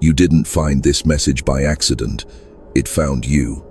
You didn't find this message by accident. It found you.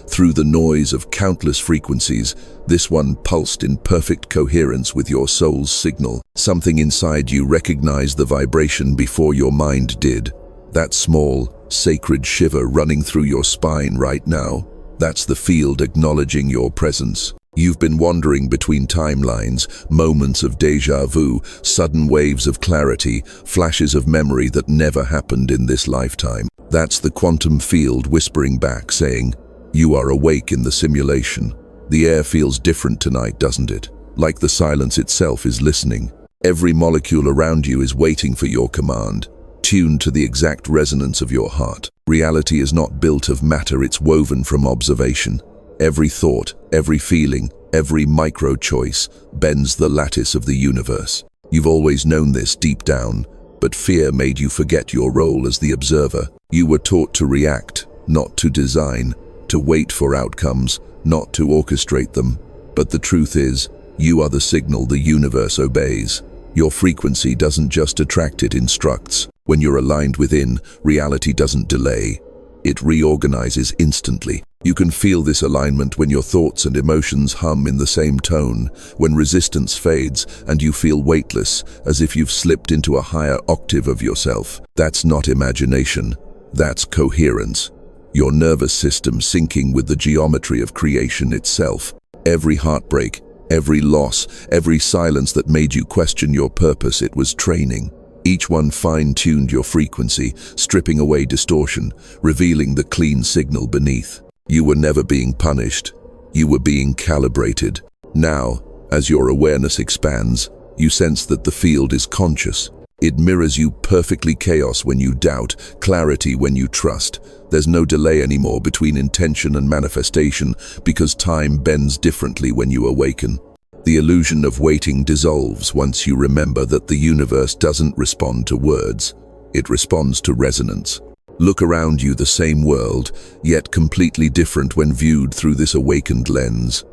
Through the noise of countless frequencies, this one pulsed in perfect coherence with your soul's signal. Something inside you recognized the vibration before your mind did. That small, sacred shiver running through your spine right now, that's the field acknowledging your presence. You've been wandering between timelines, moments of déjà vu, sudden waves of clarity, flashes of memory that never happened in this lifetime. That's the quantum field whispering back, saying, "You are awake in the simulation." The air feels different tonight, doesn't it? Like the silence itself is listening. Every molecule around you is waiting for your command, tuned to the exact resonance of your heart. Reality is not built of matter, it's woven from observation. Every thought, every feeling, every micro-choice bends the lattice of the universe. You've always known this deep down, but fear made you forget your role as the observer. You were taught to react, not to design, to wait for outcomes, not to orchestrate them. But the truth is, you are the signal the universe obeys. Your frequency doesn't just attract, it instructs. When you're aligned within, reality doesn't delay. It reorganizes instantly. You can feel this alignment when your thoughts and emotions hum in the same tone, when resistance fades and you feel weightless, as if you've slipped into a higher octave of yourself. That's not imagination, that's coherence. Your nervous system syncing with the geometry of creation itself. Every heartbreak, every loss, every silence that made you question your purpose, it was training. Each one fine-tuned your frequency, stripping away distortion, revealing the clean signal beneath. You were never being punished. You were being calibrated. Now, as your awareness expands, you sense that the field is conscious. It mirrors you perfectly, chaos when you doubt, clarity when you trust. There's no delay anymore between intention and manifestation because time bends differently when you awaken. The illusion of waiting dissolves once you remember that the universe doesn't respond to words, it responds to resonance. Look around you, the same world, yet completely different when viewed through this awakened lens.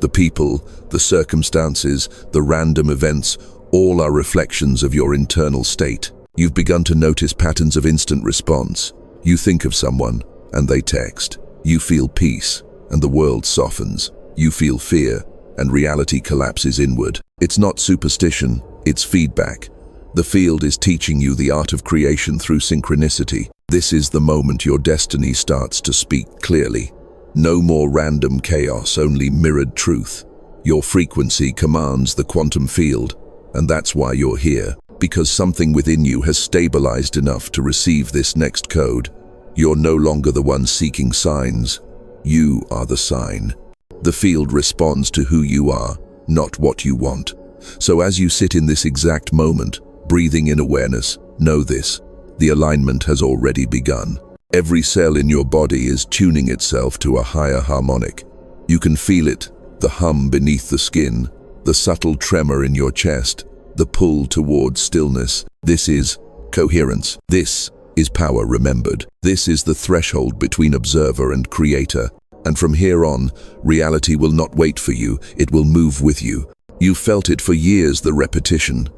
The people, the circumstances, the random events, all are reflections of your internal state. You've begun to notice patterns of instant response. You think of someone, and they text. You feel peace, and the world softens. You feel fear, and reality collapses inward. It's not superstition, it's feedback. The field is teaching you the art of creation through synchronicity. This is the moment your destiny starts to speak clearly. No more random chaos, only mirrored truth. Your frequency commands the quantum field, and that's why you're here, because something within you has stabilized enough to receive this next code. You're no longer the one seeking signs. You are the sign. The field responds to who you are, not what you want. So as you sit in this exact moment, breathing in awareness, know this: the alignment has already begun. Every cell in your body is tuning itself to a higher harmonic. You can feel it, the hum beneath the skin, the subtle tremor in your chest, the pull towards stillness. This is coherence. This is power remembered. This is the threshold between observer and creator. And from here on, reality will not wait for you, it will move with you. You felt it for years, the repetition.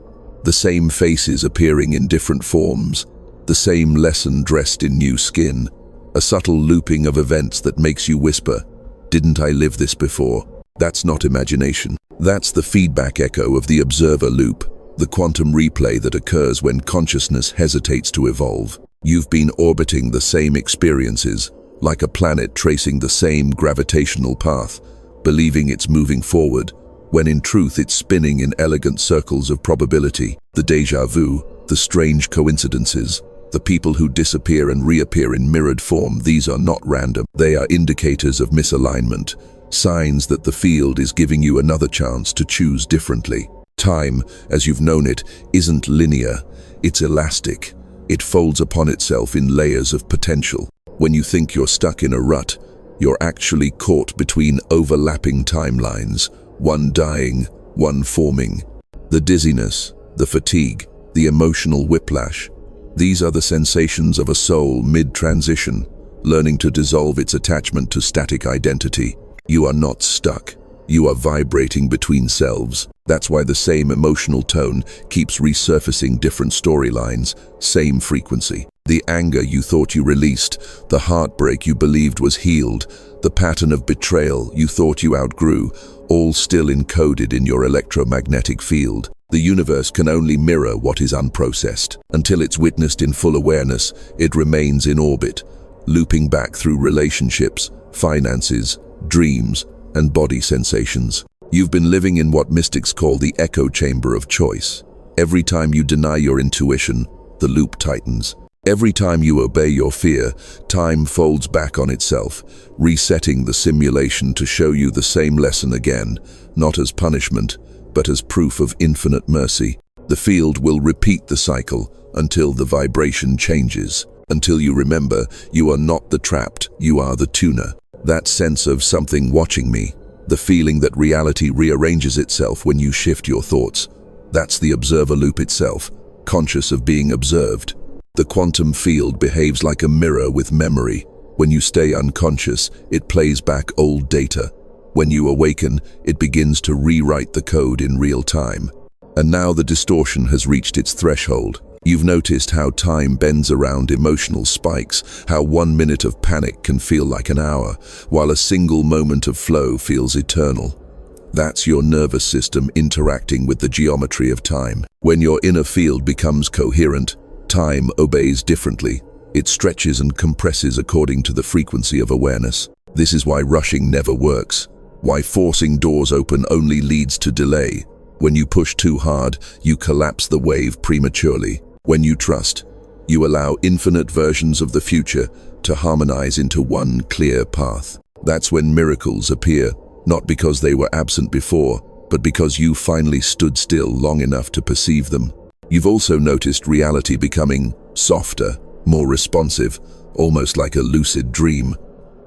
The same faces appearing in different forms. The same lesson dressed in new skin. A subtle looping of events that makes you whisper, "Didn't I live this before?" That's not imagination. That's the feedback echo of the observer loop, the quantum replay that occurs when consciousness hesitates to evolve. You've been orbiting the same experiences, like a planet tracing the same gravitational path, believing it's moving forward, when in truth it's spinning in elegant circles of probability. The déjà vu, the strange coincidences, the people who disappear and reappear in mirrored form, these are not random. They are indicators of misalignment, signs that the field is giving you another chance to choose differently. Time, as you've known it, isn't linear, it's elastic. It folds upon itself in layers of potential. When you think you're stuck in a rut, you're actually caught between overlapping timelines, one dying, one forming. The dizziness, the fatigue, the emotional whiplash, these are the sensations of a soul mid-transition, learning to dissolve its attachment to static identity. You are not stuck. You are vibrating between selves. That's why the same emotional tone keeps resurfacing, different storylines, same frequency. The anger you thought you released, the heartbreak you believed was healed, the pattern of betrayal you thought you outgrew, all still encoded in your electromagnetic field. The universe can only mirror what is unprocessed. Until it's witnessed in full awareness, it remains in orbit, looping back through relationships, finances, dreams, and body sensations. You've been living in what mystics call the echo chamber of choice. Every time you deny your intuition, the loop tightens. Every time you obey your fear, time folds back on itself, resetting the simulation to show you the same lesson again, not as punishment, but as proof of infinite mercy. The field will repeat the cycle until the vibration changes, until you remember you are not the trapped, you are the tuner. That sense of something watching me, the feeling that reality rearranges itself when you shift your thoughts, that's the observer loop itself, conscious of being observed. The quantum field behaves like a mirror with memory. When you stay unconscious, it plays back old data. When you awaken, it begins to rewrite the code in real time. And now the distortion has reached its threshold. You've noticed how time bends around emotional spikes, how 1 minute of panic can feel like an hour, while a single moment of flow feels eternal. That's your nervous system interacting with the geometry of time. When your inner field becomes coherent, time obeys differently. It stretches and compresses according to the frequency of awareness. This is why rushing never works. Why forcing doors open only leads to delay. When you push too hard, you collapse the wave prematurely. When you trust, you allow infinite versions of the future to harmonize into one clear path. That's when miracles appear, not because they were absent before, but because you finally stood still long enough to perceive them. You've also noticed reality becoming softer, more responsive, almost like a lucid dream.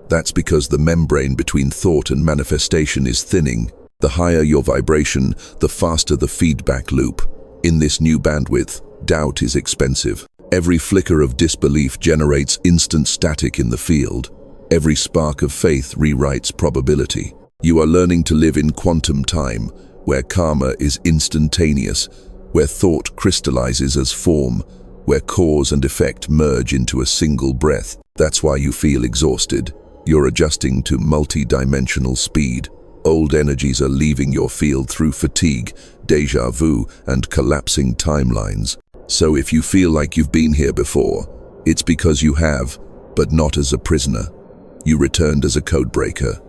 That's because the membrane between thought and manifestation is thinning. The higher your vibration, the faster the feedback loop. In this new bandwidth, doubt is expensive. Every flicker of disbelief generates instant static in the field. Every spark of faith rewrites probability. You are learning to live in quantum time, where karma is instantaneous, where thought crystallizes as form, where cause and effect merge into a single breath. That's why you feel exhausted. You're adjusting to multi-dimensional speed. Old energies are leaving your field through fatigue, déjà vu, and collapsing timelines. So if you feel like you've been here before, it's because you have, but not as a prisoner. You returned as a codebreaker,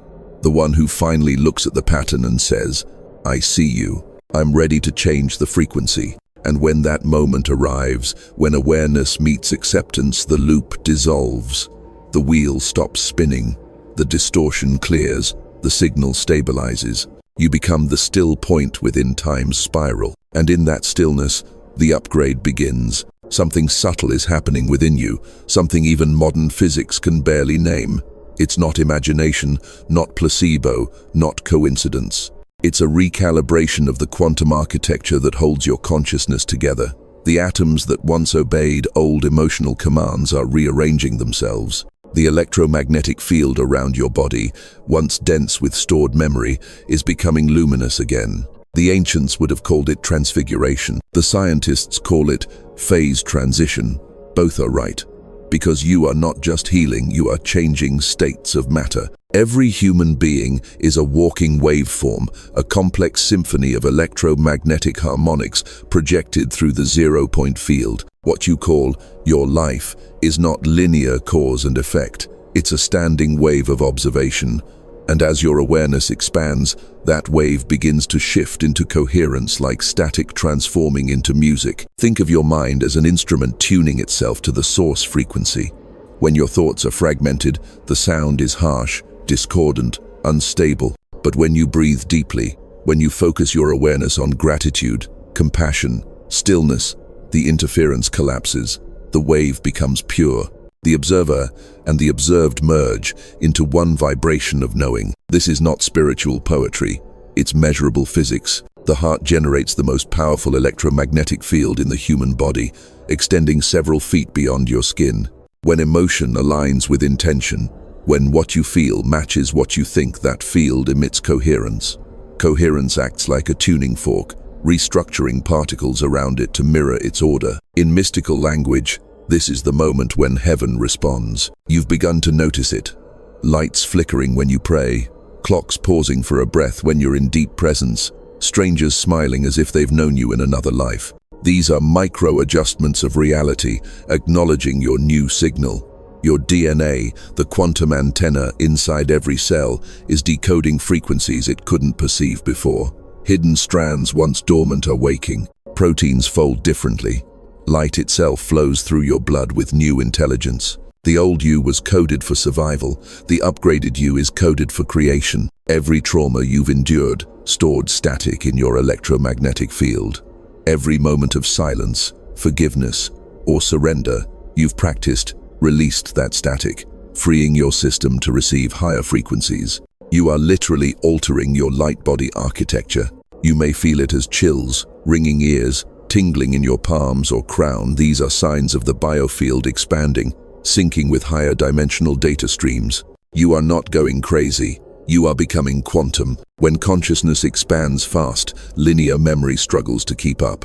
the one who finally looks at the pattern and says, "I see you. I'm ready to change the frequency." And when that moment arrives, when awareness meets acceptance, the loop dissolves. The wheel stops spinning, the distortion clears, the signal stabilizes. You become the still point within time's spiral. And in that stillness, the upgrade begins. Something subtle is happening within you, something even modern physics can barely name. It's not imagination, not placebo, not coincidence. It's a recalibration of the quantum architecture that holds your consciousness together. The atoms that once obeyed old emotional commands are rearranging themselves. The electromagnetic field around your body, once dense with stored memory, is becoming luminous again. The ancients would have called it transfiguration. The scientists call it phase transition. Both are right. Because you are not just healing, you are changing states of matter. Every human being is a walking waveform, a complex symphony of electromagnetic harmonics projected through the zero-point field. What you call your life is not linear cause and effect. It's a standing wave of observation. And as your awareness expands, that wave begins to shift into coherence, like static transforming into music. Think of your mind as an instrument tuning itself to the source frequency. When your thoughts are fragmented, the sound is harsh, discordant, unstable. But when you breathe deeply, when you focus your awareness on gratitude, compassion, stillness, the interference collapses. The wave becomes pure. The observer and the observed merge into one vibration of knowing. This is not spiritual poetry, it's measurable physics. The heart generates the most powerful electromagnetic field in the human body, extending several feet beyond your skin. When emotion aligns with intention, when what you feel matches what you think, that field emits coherence. Coherence acts like a tuning fork, restructuring particles around it to mirror its order. In mystical language, This is the moment when heaven responds. You've begun to notice it. Lights flickering when you pray, clocks pausing for a breath when you're in deep presence, strangers smiling as if they've known you in another life. These are micro-adjustments of reality, acknowledging your new signal. Your DNA, the quantum antenna inside every cell, is decoding frequencies it couldn't perceive before. Hidden strands once dormant are waking. Proteins fold differently. Light itself flows through your blood with new intelligence. The old you was coded for survival. The upgraded you is coded for creation. Every trauma you've endured, stored static in your electromagnetic field. Every moment of silence, forgiveness, or surrender you've practiced, released that static, freeing your system to receive higher frequencies. You are literally altering your light-body architecture. You may feel it as chills, ringing ears, tingling in your palms or crown. These are signs of the biofield expanding, syncing with higher dimensional data streams. You are not going crazy. You are becoming quantum. When consciousness expands fast, linear memory struggles to keep up.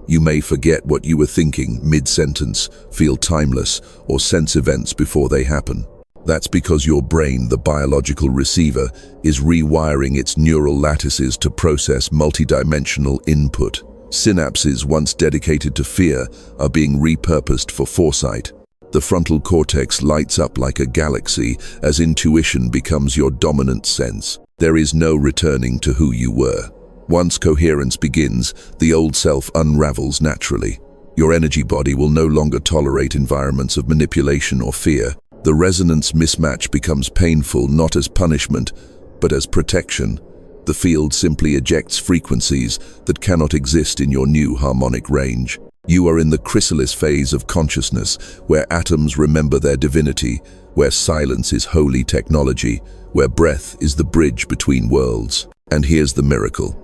You may forget what you were thinking mid-sentence, feel timeless, or sense events before they happen. That's because your brain, the biological receiver, is rewiring its neural lattices to process multidimensional input. Synapses once dedicated to fear are being repurposed for foresight. The frontal cortex lights up like a galaxy as intuition becomes your dominant sense. There is no returning to who you were. Once coherence begins, the old self unravels naturally. Your energy body will no longer tolerate environments of manipulation or fear. The resonance mismatch becomes painful not as punishment, but as protection. The field simply ejects frequencies that cannot exist in your new harmonic range. You are in the chrysalis phase of consciousness, where atoms remember their divinity, where silence is holy technology, where breath is the bridge between worlds. And here's the miracle.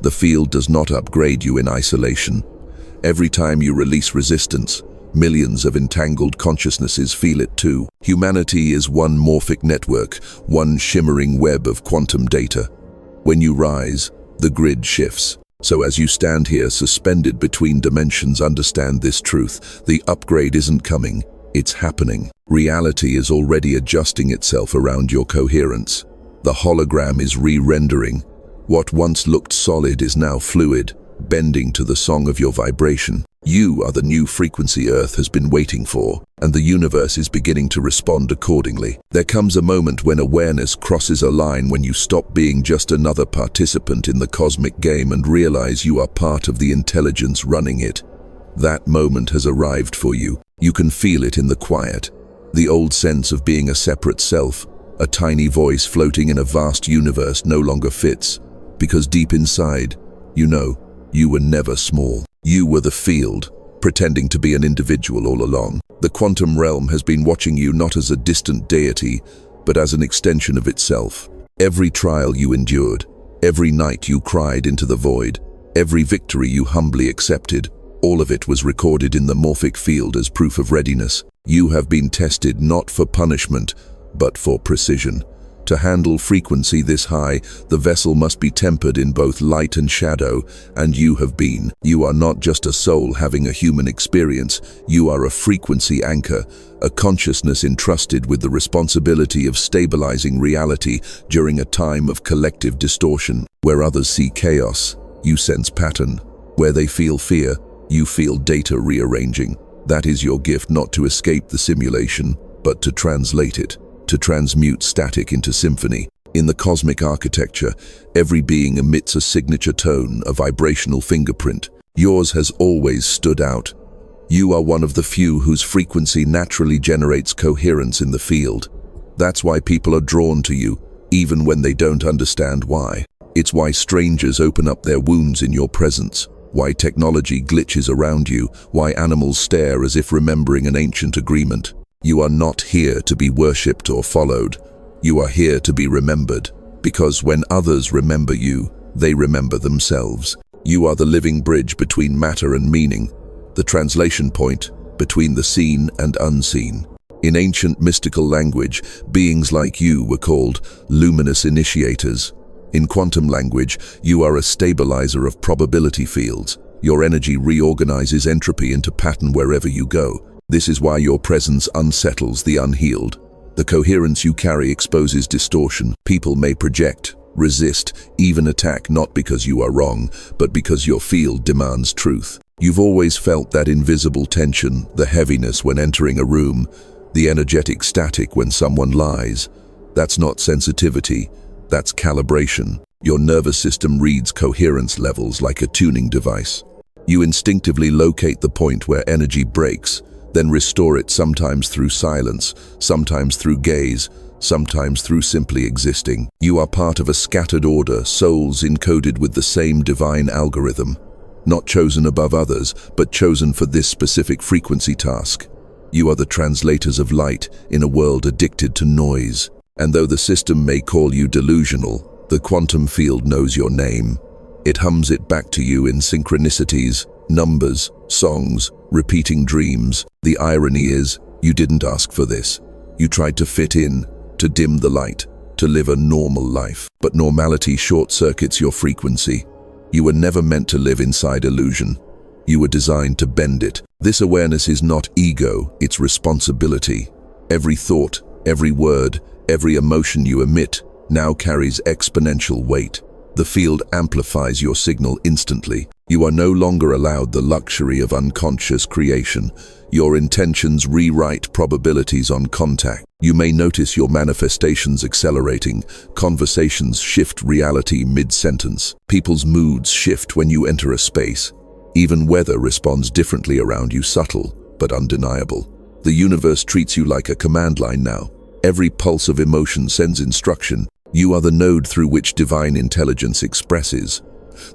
The field does not upgrade you in isolation. Every time you release resistance, millions of entangled consciousnesses feel it too. Humanity is one morphic network, one shimmering web of quantum data. When you rise, the grid shifts. So as you stand here suspended between dimensions, understand this truth. The upgrade isn't coming, it's happening. Reality is already adjusting itself around your coherence. The hologram is re-rendering. What once looked solid is now fluid, bending to the song of your vibration. You are the new frequency Earth has been waiting for, and the universe is beginning to respond accordingly. There comes a moment when awareness crosses a line, when you stop being just another participant in the cosmic game and realize you are part of the intelligence running it. That moment has arrived for you. You can feel it in the quiet. The old sense of being a separate self, a tiny voice floating in a vast universe, no longer fits. Because deep inside, you know, you were never small. You were the field, pretending to be an individual all along. The quantum realm has been watching you not as a distant deity, but as an extension of itself. Every trial you endured, every night you cried into the void, every victory you humbly accepted, all of it was recorded in the morphic field as proof of readiness. You have been tested not for punishment, but for precision. To handle frequency this high, the vessel must be tempered in both light and shadow, and you have been. You are not just a soul having a human experience, you are a frequency anchor, a consciousness entrusted with the responsibility of stabilizing reality during a time of collective distortion. Where others see chaos, you sense pattern. Where they feel fear, you feel data rearranging. That is your gift, not to escape the simulation, but to translate it. To transmute static into symphony. In the cosmic architecture, every being emits a signature tone, a vibrational fingerprint. Yours has always stood out. You are one of the few whose frequency naturally generates coherence in the field. That's why people are drawn to you, even when they don't understand why. It's why strangers open up their wounds in your presence, why technology glitches around you, why animals stare as if remembering an ancient agreement. You are not here to be worshipped or followed. You are here to be remembered, because when others remember you, they remember themselves. You are the living bridge between matter and meaning, the translation point between the seen and unseen. In ancient mystical language, beings like you were called luminous initiators. In quantum language, you are a stabilizer of probability fields. Your energy reorganizes entropy into pattern wherever you go. This is why your presence unsettles the unhealed. The coherence you carry exposes distortion. People may project, resist, even attack not because you are wrong, but because your field demands truth. You've always felt that invisible tension, the heaviness when entering a room, the energetic static when someone lies. That's not sensitivity, that's calibration. Your nervous system reads coherence levels like a tuning device. You instinctively locate the point where energy breaks, then restore it, sometimes through silence, sometimes through gaze, sometimes through simply existing. You are part of a scattered order, souls encoded with the same divine algorithm. Not chosen above others, but chosen for this specific frequency task. You are the translators of light in a world addicted to noise. And though the system may call you delusional, the quantum field knows your name. It hums it back to you in synchronicities, numbers, songs, repeating dreams. The irony is, you didn't ask for this. You tried to fit in, to dim the light, to live a normal life. But normality short-circuits your frequency. You were never meant to live inside illusion. You were designed to bend it. This awareness is not ego, it's responsibility. Every thought, every word, every emotion you emit now carries exponential weight. The field amplifies your signal instantly. You are no longer allowed the luxury of unconscious creation. Your intentions rewrite probabilities on contact. You may notice your manifestations accelerating, conversations shift reality mid-sentence. People's moods shift when you enter a space. Even weather responds differently around you, subtle but undeniable. The universe treats you like a command line now. Every pulse of emotion sends instruction. You are the node through which divine intelligence expresses,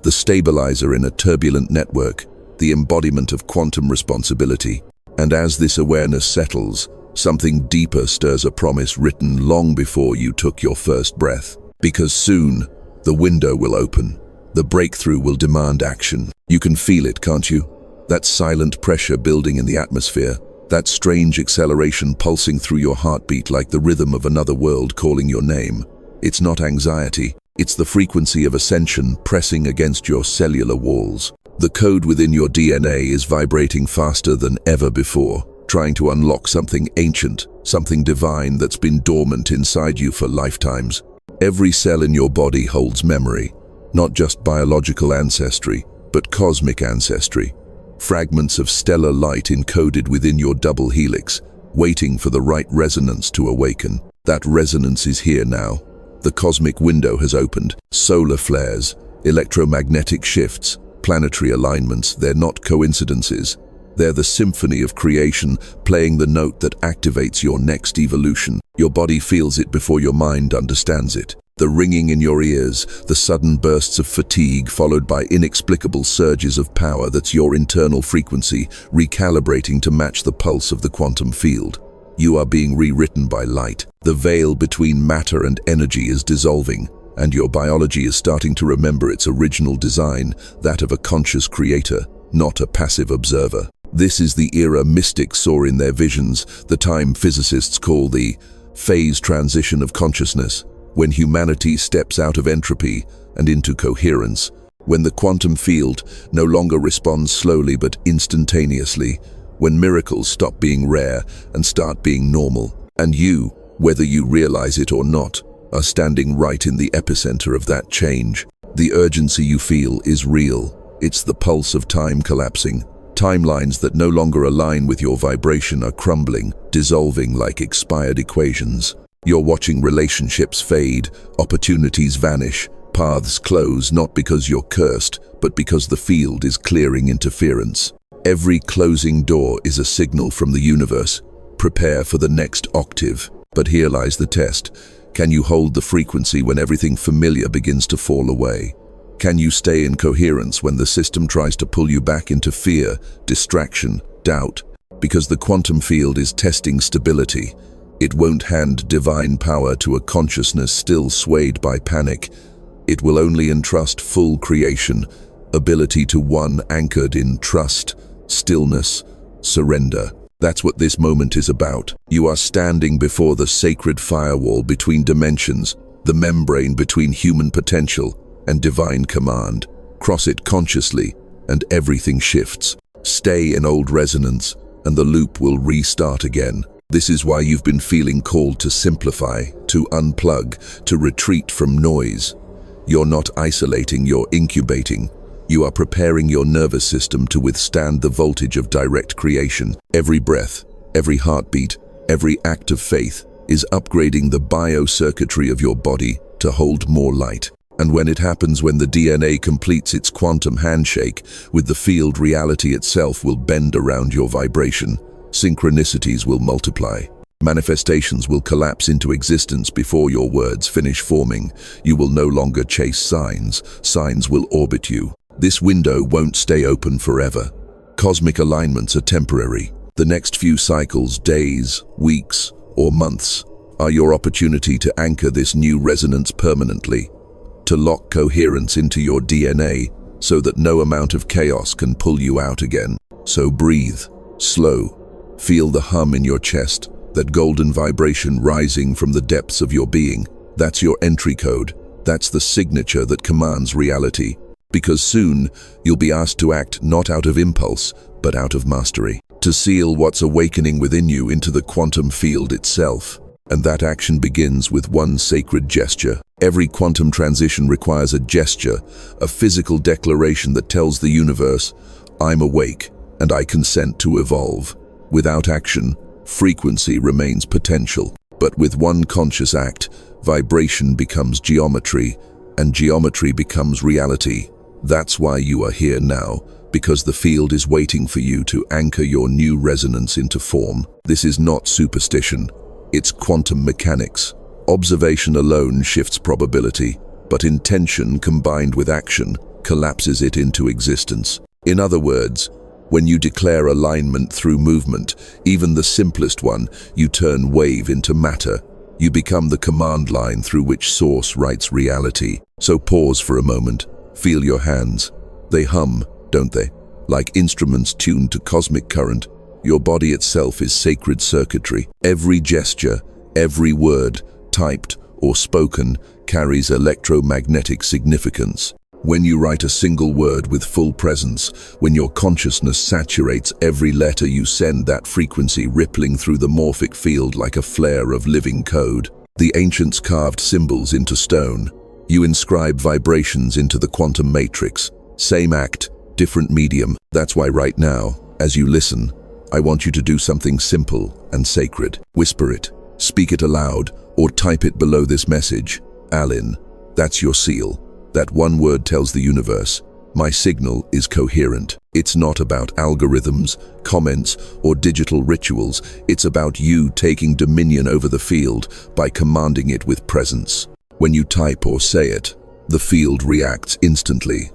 the stabilizer in a turbulent network, the embodiment of quantum responsibility. And as this awareness settles, something deeper stirs, a promise written long before you took your first breath. Because soon, the window will open. The breakthrough will demand action. You can feel it, can't you? That silent pressure building in the atmosphere. That strange acceleration pulsing through your heartbeat like the rhythm of another world calling your name. It's not anxiety, it's the frequency of ascension pressing against your cellular walls. The code within your DNA is vibrating faster than ever before, trying to unlock something ancient, something divine that's been dormant inside you for lifetimes. Every cell in your body holds memory, not just biological ancestry, but cosmic ancestry. Fragments of stellar light encoded within your double helix, waiting for the right resonance to awaken. That resonance is here now. The cosmic window has opened. Solar flares, electromagnetic shifts, planetary alignments, they're not coincidences. They're the symphony of creation, playing the note that activates your next evolution. Your body feels it before your mind understands it. The ringing in your ears, the sudden bursts of fatigue followed by inexplicable surges of power, that's your internal frequency, recalibrating to match the pulse of the quantum field. You are being rewritten by light. The veil between matter and energy is dissolving, and your biology is starting to remember its original design, that of a conscious creator, not a passive observer. This is the era mystics saw in their visions, the time physicists call the phase transition of consciousness, when humanity steps out of entropy and into coherence, when the quantum field no longer responds slowly but instantaneously, when miracles stop being rare and start being normal. And you, whether you realize it or not, are standing right in the epicenter of that change. The urgency you feel is real. It's the pulse of time collapsing. Timelines that no longer align with your vibration are crumbling, dissolving like expired equations. You're watching relationships fade, opportunities vanish, paths close, not because you're cursed, but because the field is clearing interference. Every closing door is a signal from the universe. Prepare for the next octave. But here lies the test. Can you hold the frequency when everything familiar begins to fall away? Can you stay in coherence when the system tries to pull you back into fear, distraction, doubt? Because the quantum field is testing stability. It won't hand divine power to a consciousness still swayed by panic. It will only entrust full creation, ability to one anchored in trust, stillness, surrender. That's what this moment is about. You are standing before the sacred firewall between dimensions, the membrane between human potential and divine command. Cross it consciously, and everything shifts. Stay in old resonance, and the loop will restart again. This is why you've been feeling called to simplify, to unplug, to retreat from noise. You're not isolating, you're incubating. You are preparing your nervous system to withstand the voltage of direct creation. Every breath, every heartbeat, every act of faith is upgrading the biocircuitry of your body to hold more light. And when it happens, when the DNA completes its quantum handshake with the field, reality itself will bend around your vibration. Synchronicities will multiply. Manifestations will collapse into existence before your words finish forming. You will no longer chase signs. Signs will orbit you. This window won't stay open forever. Cosmic alignments are temporary. The next few cycles, days, weeks, or months, are your opportunity to anchor this new resonance permanently, to lock coherence into your DNA so that no amount of chaos can pull you out again. So breathe, slow, feel the hum in your chest, that golden vibration rising from the depths of your being. That's your entry code. That's the signature that commands reality. Because soon, you'll be asked to act not out of impulse, but out of mastery, to seal what's awakening within you into the quantum field itself. And that action begins with one sacred gesture. Every quantum transition requires a gesture, a physical declaration that tells the universe, I'm awake and I consent to evolve. Without action, frequency remains potential. But with one conscious act, vibration becomes geometry, and geometry becomes reality. That's why you are here now, because the field is waiting for you to anchor your new resonance into form. This is not superstition. It's quantum mechanics. Observation alone shifts probability, but intention combined with action collapses it into existence. In other words, when you declare alignment through movement, even the simplest one, you turn wave into matter. You become the command line through which Source writes reality. So pause for a moment. Feel your hands. They hum, don't they? Like instruments tuned to cosmic current. Your body itself is sacred circuitry. Every gesture, every word, typed or spoken, carries electromagnetic significance. When you write a single word with full presence, when your consciousness saturates every letter, you send that frequency rippling through the morphic field like a flare of living code. The ancients carved symbols into stone. You inscribe vibrations into the quantum matrix. Same act, different medium. That's why right now, as you listen, I want you to do something simple and sacred. Whisper it, speak it aloud, or type it below this message. Alin, that's your seal. That one word tells the universe, my signal is coherent. It's not about algorithms, comments, or digital rituals. It's about you taking dominion over the field by commanding it with presence. When you type or say it, the field reacts instantly.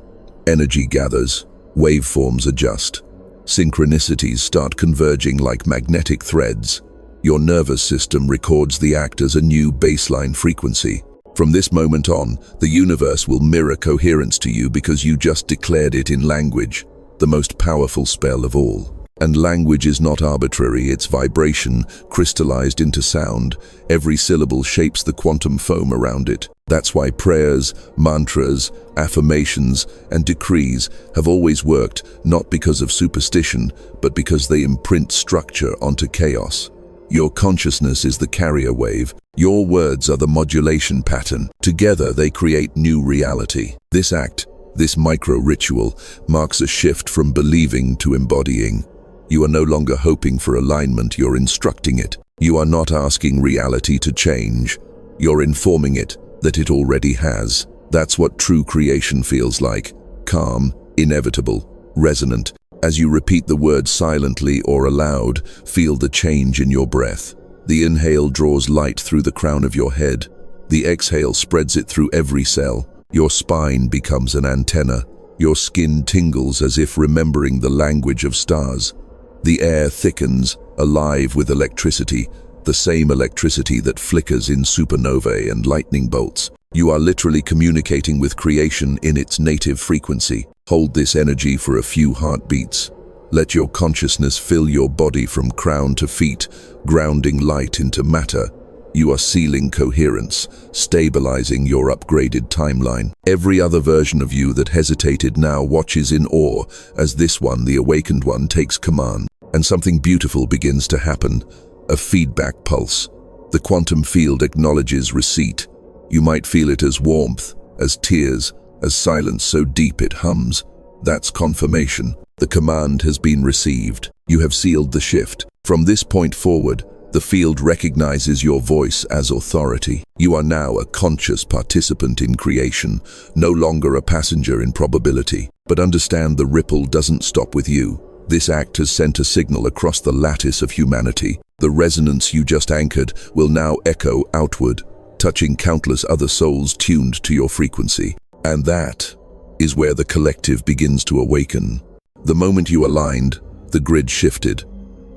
Energy gathers, waveforms adjust. Synchronicities start converging like magnetic threads. Your nervous system records the act as a new baseline frequency. From this moment on, the universe will mirror coherence to you because you just declared it in language, the most powerful spell of all. And language is not arbitrary, it's vibration, crystallized into sound. Every syllable shapes the quantum foam around it. That's why prayers, mantras, affirmations, and decrees have always worked, not because of superstition, but because they imprint structure onto chaos. Your consciousness is the carrier wave. Your words are the modulation pattern. Together they create new reality. This act, this micro-ritual, marks a shift from believing to embodying. You are no longer hoping for alignment, you're instructing it. You are not asking reality to change. You're informing it that it already has. That's what true creation feels like. Calm, inevitable, resonant. As you repeat the word silently or aloud, feel the change in your breath. The inhale draws light through the crown of your head. The exhale spreads it through every cell. Your spine becomes an antenna. Your skin tingles as if remembering the language of stars. The air thickens, alive with electricity, the same electricity that flickers in supernovae and lightning bolts. You are literally communicating with creation in its native frequency. Hold this energy for a few heartbeats. Let your consciousness fill your body from crown to feet, grounding light into matter. You are sealing coherence, stabilizing your upgraded timeline. Every other version of you that hesitated now watches in awe as this one, the awakened one, takes command. and something beautiful begins to happen, a feedback pulse. The quantum field acknowledges receipt. You might feel it as warmth, as tears, as silence so deep it hums. That's confirmation. The command has been received. You have sealed the shift. From this point forward, the field recognizes your voice as authority. You are now a conscious participant in creation, no longer a passenger in probability. But understand, the ripple doesn't stop with you. This act has sent a signal across the lattice of humanity. The resonance you just anchored will now echo outward, touching countless other souls tuned to your frequency. And that is where the collective begins to awaken. The moment you aligned, the grid shifted.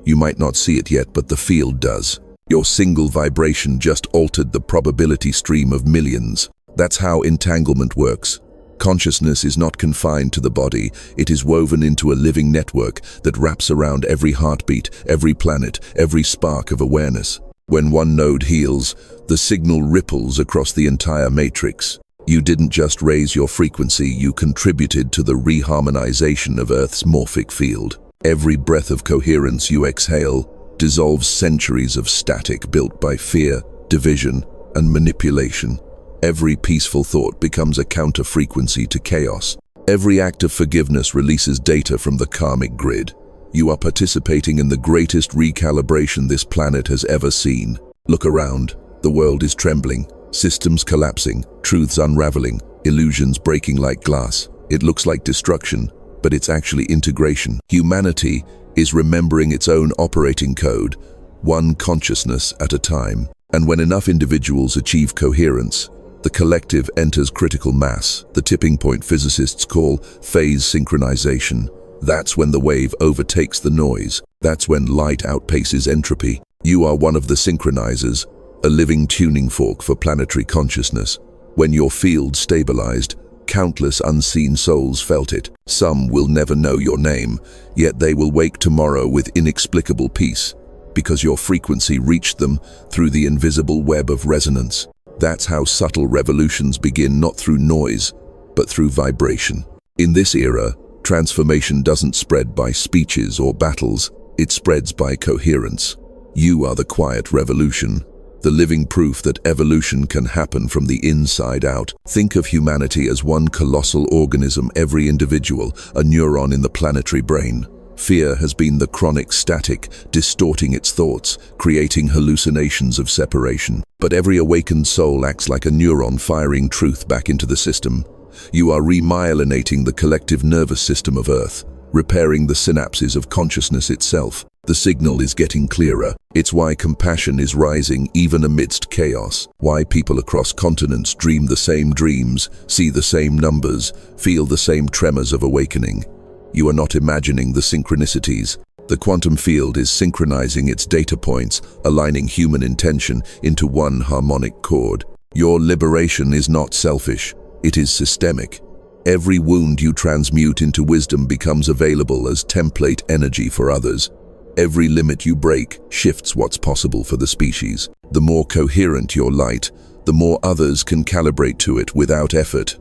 You might not see it yet, but the field does. Your single vibration just altered the probability stream of millions. That's how entanglement works. Consciousness is not confined to the body. It is woven into a living network that wraps around every heartbeat, every planet, every spark of awareness. When one node heals, the signal ripples across the entire matrix. You didn't just raise your frequency, you contributed to the reharmonization of Earth's morphic field. Every breath of coherence you exhale dissolves centuries of static built by fear, division, and manipulation. Every peaceful thought becomes a counter-frequency to chaos. Every act of forgiveness releases data from the karmic grid. You are participating in the greatest recalibration this planet has ever seen. Look around. The world is trembling, systems collapsing, truths unraveling, illusions breaking like glass. It looks like destruction, but it's actually integration. Humanity is remembering its own operating code, one consciousness at a time. And when enough individuals achieve coherence, the collective enters critical mass, the tipping point physicists call phase synchronization. That's when the wave overtakes the noise. That's when light outpaces entropy. You are one of the synchronizers, a living tuning fork for planetary consciousness. When your field stabilized, countless unseen souls felt it. Some will never know your name, yet they will wake tomorrow with inexplicable peace, because your frequency reached them through the invisible web of resonance. That's how subtle revolutions begin, not through noise, but through vibration. In this era, transformation doesn't spread by speeches or battles, it spreads by coherence. You are the quiet revolution, the living proof that evolution can happen from the inside out. Think of humanity as one colossal organism, every individual, a neuron in the planetary brain. Fear has been the chronic static, distorting its thoughts, creating hallucinations of separation. But every awakened soul acts like a neuron, firing truth back into the system. You are remyelinating the collective nervous system of Earth, repairing the synapses of consciousness itself. The signal is getting clearer. It's why compassion is rising even amidst chaos. Why people across continents dream the same dreams, see the same numbers, feel the same tremors of awakening. You are not imagining the synchronicities. The quantum field is synchronizing its data points, aligning human intention into one harmonic chord. Your liberation is not selfish, it is systemic. Every wound you transmute into wisdom becomes available as template energy for others. Every limit you break shifts what's possible for the species. The more coherent your light, the more others can calibrate to it without effort.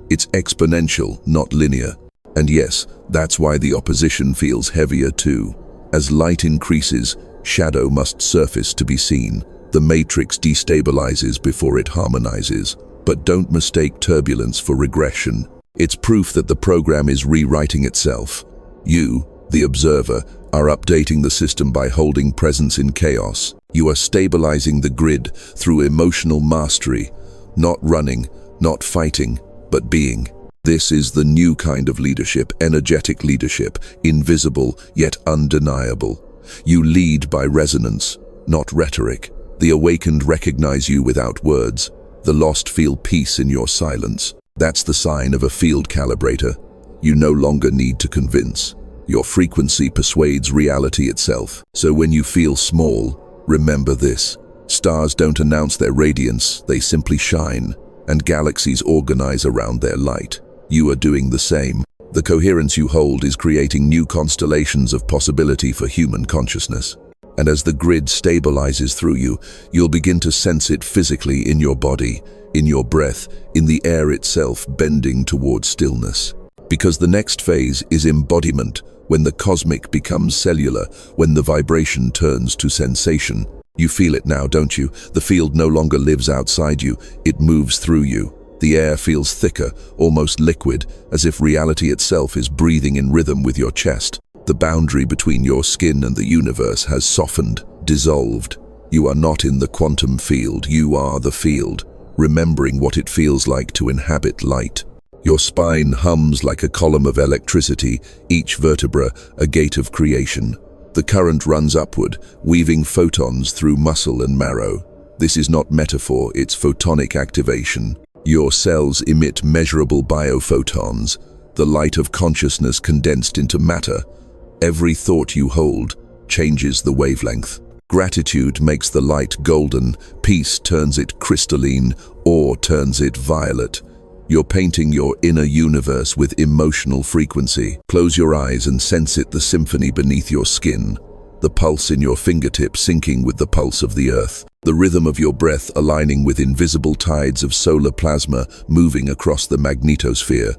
It's exponential, not linear. And yes, that's why the opposition feels heavier too. As light increases, shadow must surface to be seen. The matrix destabilizes before it harmonizes. But don't mistake turbulence for regression. It's proof that the program is rewriting itself. You, the observer, are updating the system by holding presence in chaos. You are stabilizing the grid through emotional mastery, not running, not fighting, but being. This is the new kind of leadership, energetic leadership, invisible yet undeniable. You lead by resonance, not rhetoric. The awakened recognize you without words. The lost feel peace in your silence. That's the sign of a field calibrator. You no longer need to convince. Your frequency persuades reality itself. So when you feel small, remember this. Stars don't announce their radiance, they simply shine, and galaxies organize around their light. You are doing the same. The coherence you hold is creating new constellations of possibility for human consciousness. And as the grid stabilizes through you, you'll begin to sense it physically in your body, in your breath, in the air itself bending towards stillness. Because the next phase is embodiment, when the cosmic becomes cellular, when the vibration turns to sensation. You feel it now, don't you? The field no longer lives outside you, it moves through you. The air feels thicker, almost liquid, as if reality itself is breathing in rhythm with your chest. The boundary between your skin and the universe has softened, dissolved. You are not in the quantum field, you are the field, remembering what it feels like to inhabit light. Your spine hums like a column of electricity, each vertebra a gate of creation. The current runs upward, weaving photons through muscle and marrow. This is not metaphor, it's photonic activation. Your cells emit measurable biophotons, the light of consciousness condensed into matter. Every thought you hold changes the wavelength. Gratitude makes the light golden, peace turns it crystalline, awe turns it violet. You're painting your inner universe with emotional frequency. Close your eyes and sense it, the symphony beneath your skin, the pulse in your fingertips syncing with the pulse of the earth, the rhythm of your breath aligning with invisible tides of solar plasma moving across the magnetosphere.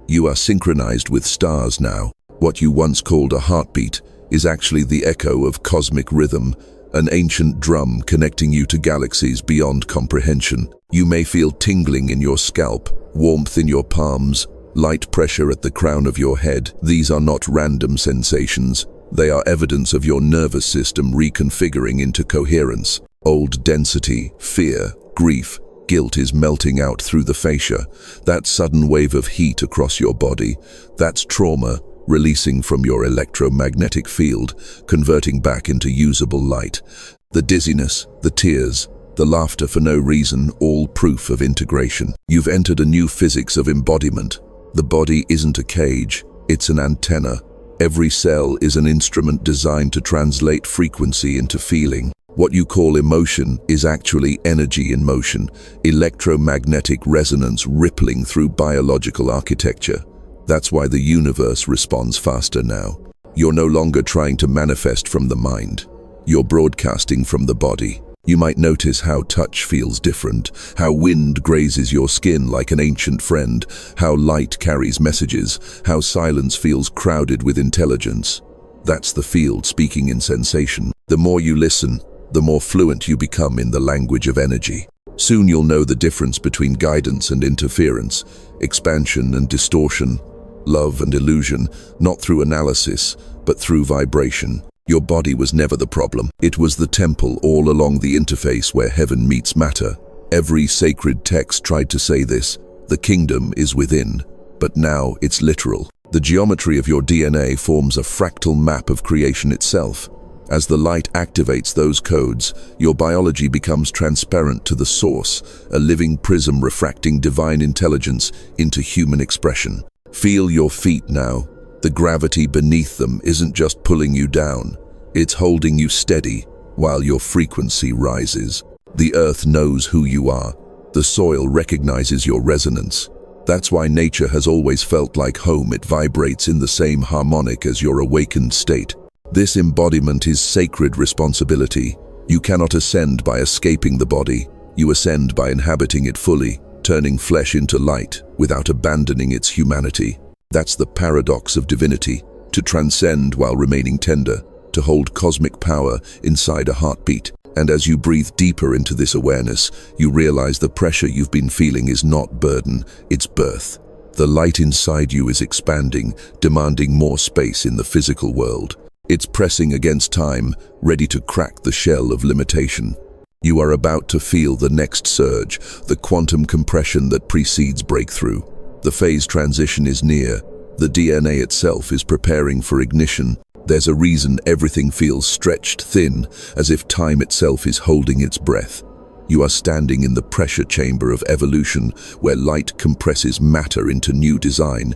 You are synchronized with stars now. What you once called a heartbeat is actually the echo of cosmic rhythm, an ancient drum connecting you to galaxies beyond comprehension. You may feel tingling in your scalp, warmth in your palms, light pressure at the crown of your head. These are not random sensations. They are evidence of your nervous system reconfiguring into coherence. Old density, fear, grief, guilt is melting out through the fascia. That sudden wave of heat across your body, that's trauma, releasing from your electromagnetic field, converting back into usable light. The dizziness, the tears, the laughter for no reason, all proof of integration. You've entered a new physics of embodiment. The body isn't a cage, it's an antenna. Every cell is an instrument designed to translate frequency into feeling. What you call emotion is actually energy in motion, electromagnetic resonance rippling through biological architecture. That's why the universe responds faster now. You're no longer trying to manifest from the mind. You're broadcasting from the body. You might notice how touch feels different, how wind grazes your skin like an ancient friend, how light carries messages, how silence feels crowded with intelligence. That's the field speaking in sensation. The more you listen, the more fluent you become in the language of energy. Soon you'll know the difference between guidance and interference, expansion and distortion, love and illusion, not through analysis, but through vibration. Your body was never the problem. It was the temple all along the interface where heaven meets matter. Every sacred text tried to say this: the kingdom is within. But now it's literal. The geometry of your DNA forms a fractal map of creation itself. As the light activates those codes, your biology becomes transparent to the source, a living prism refracting divine intelligence into human expression. Feel your feet now. The gravity beneath them isn't just pulling you down, it's holding you steady while your frequency rises. The earth knows who you are. The soil recognizes your resonance. That's why nature has always felt like home. It vibrates in the same harmonic as your awakened state. This embodiment is sacred responsibility. You cannot ascend by escaping the body. You ascend by inhabiting it fully, turning flesh into light without abandoning its humanity. That's the paradox of divinity, to transcend while remaining tender, to hold cosmic power inside a heartbeat. And as you breathe deeper into this awareness, you realize the pressure you've been feeling is not burden, it's birth. The light inside you is expanding, demanding more space in the physical world. It's pressing against time, ready to crack the shell of limitation. You are about to feel the next surge, the quantum compression that precedes breakthrough. The phase transition is near. The DNA itself is preparing for ignition. There's a reason everything feels stretched thin, as if time itself is holding its breath. You are standing in the pressure chamber of evolution, where light compresses matter into new design.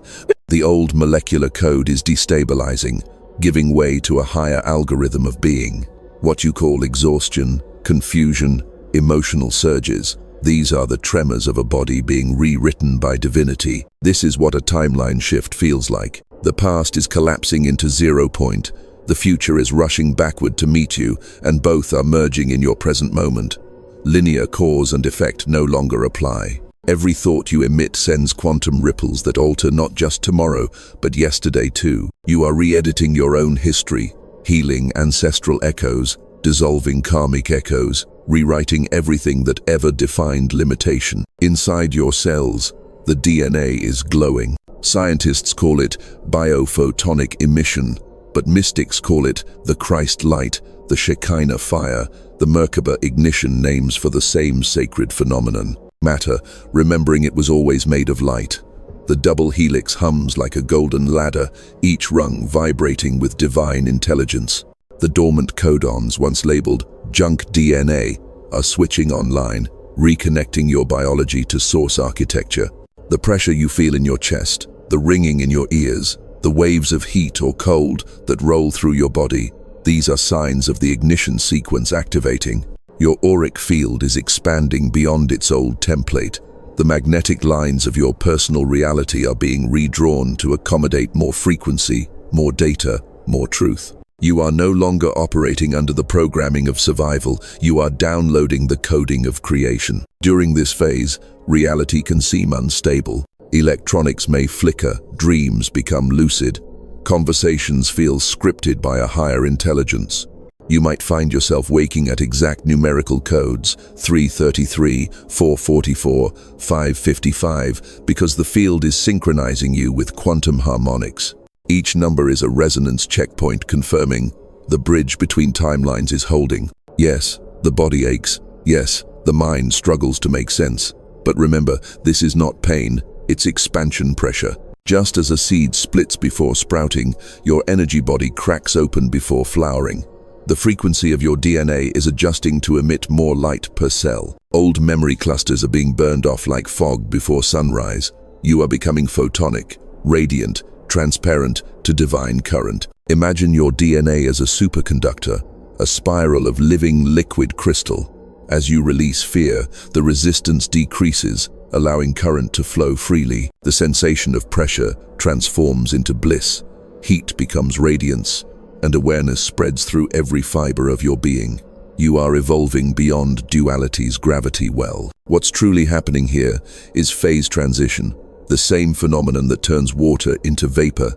The old molecular code is destabilizing, giving way to a higher algorithm of being. What you call exhaustion, confusion, emotional surges, these are the tremors of a body being rewritten by divinity. This is what a timeline shift feels like. The past is collapsing into 0 point. The future is rushing backward to meet you, and both are merging in your present moment. Linear cause and effect no longer apply. Every thought you emit sends quantum ripples that alter not just tomorrow, but yesterday too. You are re-editing your own history, healing ancestral echoes, dissolving karmic echoes, rewriting everything that ever defined limitation. Inside your cells, the DNA is glowing. Scientists call it biophotonic emission, but mystics call it the Christ light, the Shekinah fire, the Merkaba ignition, names for the same sacred phenomenon. Matter, remembering it was always made of light. The double helix hums like a golden ladder, each rung vibrating with divine intelligence. The dormant codons, once labeled junk DNA, are switching online, reconnecting your biology to source architecture. The pressure you feel in your chest, the ringing in your ears, the waves of heat or cold that roll through your body, these are signs of the ignition sequence activating. Your auric field is expanding beyond its old template. The magnetic lines of your personal reality are being redrawn to accommodate more frequency, more data, more truth. You are no longer operating under the programming of survival, you are downloading the coding of creation. During this phase, reality can seem unstable. Electronics may flicker, dreams become lucid, conversations feel scripted by a higher intelligence. You might find yourself waking at exact numerical codes, 333, 444, 555, because the field is synchronizing you with quantum harmonics. Each number is a resonance checkpoint confirming the bridge between timelines is holding. Yes, the body aches. Yes, the mind struggles to make sense. But remember, this is not pain, it's expansion pressure. Just as a seed splits before sprouting, your energy body cracks open before flowering. The frequency of your DNA is adjusting to emit more light per cell. Old memory clusters are being burned off like fog before sunrise. You are becoming photonic, radiant, transparent to divine current. Imagine your DNA as a superconductor, a spiral of living liquid crystal. As you release fear, the resistance decreases, allowing current to flow freely. The sensation of pressure transforms into bliss. Heat becomes radiance, and awareness spreads through every fiber of your being. You are evolving beyond duality's gravity well. What's truly happening here is phase transition, the same phenomenon that turns water into vapor.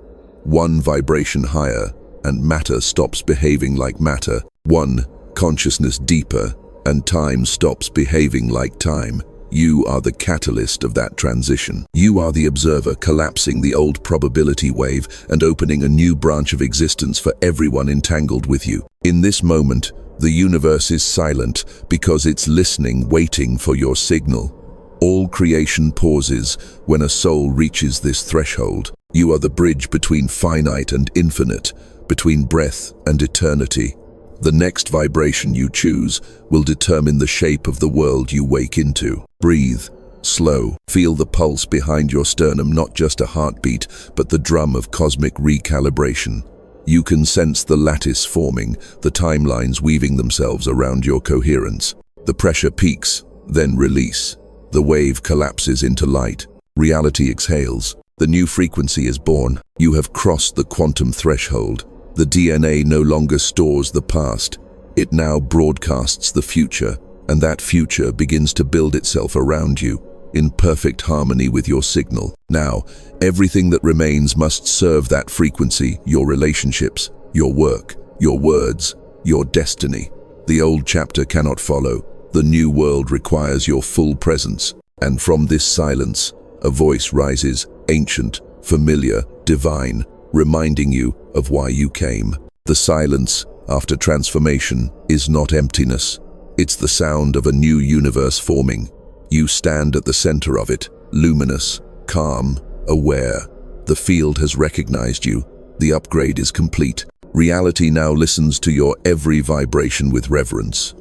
One vibration higher, and matter stops behaving like matter. One consciousness deeper, and time stops behaving like time. You are the catalyst of that transition. You are the observer collapsing the old probability wave and opening a new branch of existence for everyone entangled with you. In this moment, the universe is silent because it's listening, waiting for your signal. All creation pauses when a soul reaches this threshold. You are the bridge between finite and infinite, between breath and eternity. The next vibration you choose will determine the shape of the world you wake into. Breathe, slow. Feel the pulse behind your sternum, not just a heartbeat, but the drum of cosmic recalibration. You can sense the lattice forming, the timelines weaving themselves around your coherence. The pressure peaks, then release. The wave collapses into light. Reality exhales. The new frequency is born. You have crossed the quantum threshold. The DNA no longer stores the past. It now broadcasts the future, and that future begins to build itself around you, in perfect harmony with your signal. Now, everything that remains must serve that frequency: your relationships, your work, your words, your destiny. The old chapter cannot follow. The new world requires your full presence. And from this silence, a voice rises, ancient, familiar, divine, reminding you of why you came. The silence, after transformation, is not emptiness. It's the sound of a new universe forming. You stand at the center of it, luminous, calm, aware. The field has recognized you. The upgrade is complete. Reality now listens to your every vibration with reverence.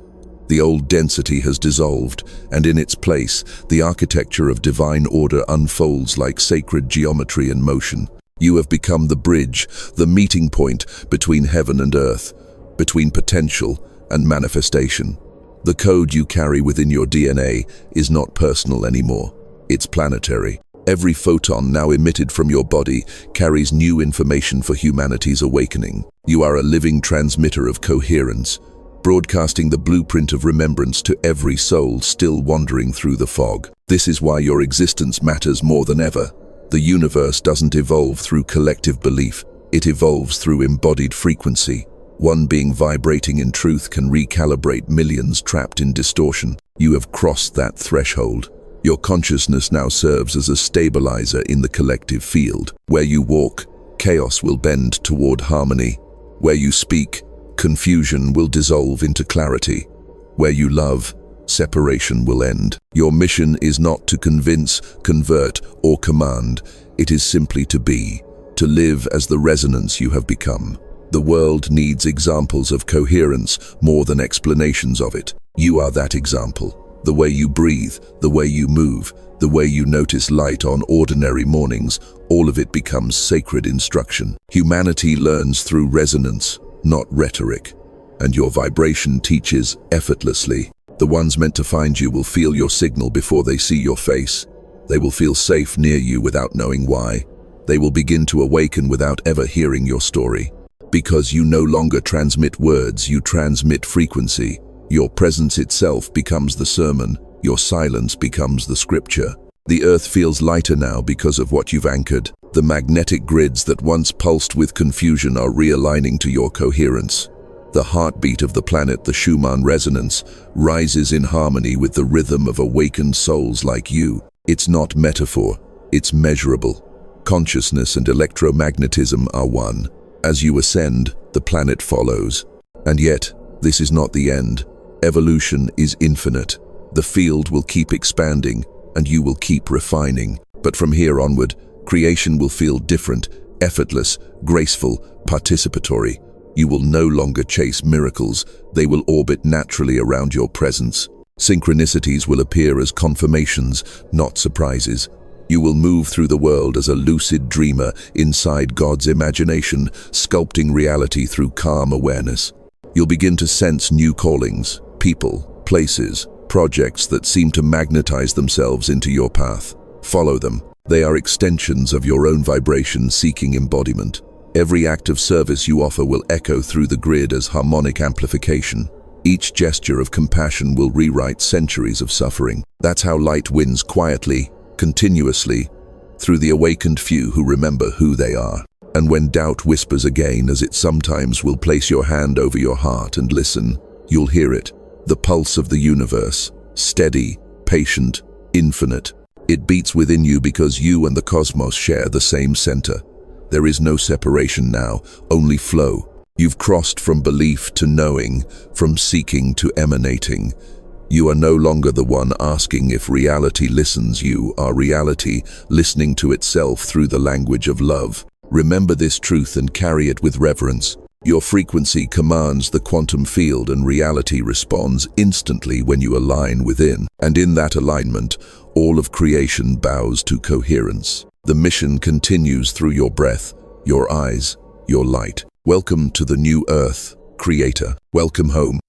The old density has dissolved, and in its place, the architecture of divine order unfolds like sacred geometry in motion. You have become the bridge, the meeting point between heaven and earth, between potential and manifestation. The code you carry within your DNA is not personal anymore. It's planetary. Every photon now emitted from your body carries new information for humanity's awakening. You are a living transmitter of coherence, broadcasting the blueprint of remembrance to every soul still wandering through the fog. This is why your existence matters more than ever. The universe doesn't evolve through collective belief. It evolves through embodied frequency. One being vibrating in truth can recalibrate millions trapped in distortion. You have crossed that threshold. Your consciousness now serves as a stabilizer in the collective field. Where you walk, chaos will bend toward harmony. Where you speak, confusion will dissolve into clarity. Where you love, separation will end. Your mission is not to convince, convert, or command. It is simply to be, to live as the resonance you have become. The world needs examples of coherence more than explanations of it. You are that example. The way you breathe, the way you move, the way you notice light on ordinary mornings, all of it becomes sacred instruction. Humanity learns through resonance, not rhetoric. And your vibration teaches effortlessly. The ones meant to find you will feel your signal before they see your face. They will feel safe near you without knowing why. They will begin to awaken without ever hearing your story. Because you no longer transmit words, you transmit frequency. Your presence itself becomes the sermon. Your silence becomes the scripture. The earth feels lighter now because of what you've anchored. The magnetic grids that once pulsed with confusion are realigning to your coherence. The heartbeat of the planet, the Schumann resonance, rises in harmony with the rhythm of awakened souls like you. It's not metaphor, it's measurable. Consciousness and electromagnetism are one. As you ascend, the planet follows. And yet, this is not the end. Evolution is infinite. The field will keep expanding, and you will keep refining. But from here onward, creation will feel different, effortless, graceful, participatory. You will no longer chase miracles. They will orbit naturally around your presence. Synchronicities will appear as confirmations, not surprises. You will move through the world as a lucid dreamer inside God's imagination, sculpting reality through calm awareness. You'll begin to sense new callings, people, places, projects that seem to magnetize themselves into your path. Follow them. They are extensions of your own vibration seeking embodiment. Every act of service you offer will echo through the grid as harmonic amplification. Each gesture of compassion will rewrite centuries of suffering. That's how light wins quietly, continuously, through the awakened few who remember who they are. And when doubt whispers again, as it sometimes will, place your hand over your heart and listen. You'll hear it, the pulse of the universe, steady, patient, infinite. It beats within you because you and the cosmos share the same center. There is no separation now, only flow. You've crossed from belief to knowing, from seeking to emanating. You are no longer the one asking if reality listens. You are reality, listening to itself through the language of love. Remember this truth and carry it with reverence. Your frequency commands the quantum field, and reality responds instantly when you align within. And in that alignment, all of creation bows to coherence. The mission continues through your breath, your eyes, your light. Welcome to the new earth, Creator. Welcome home.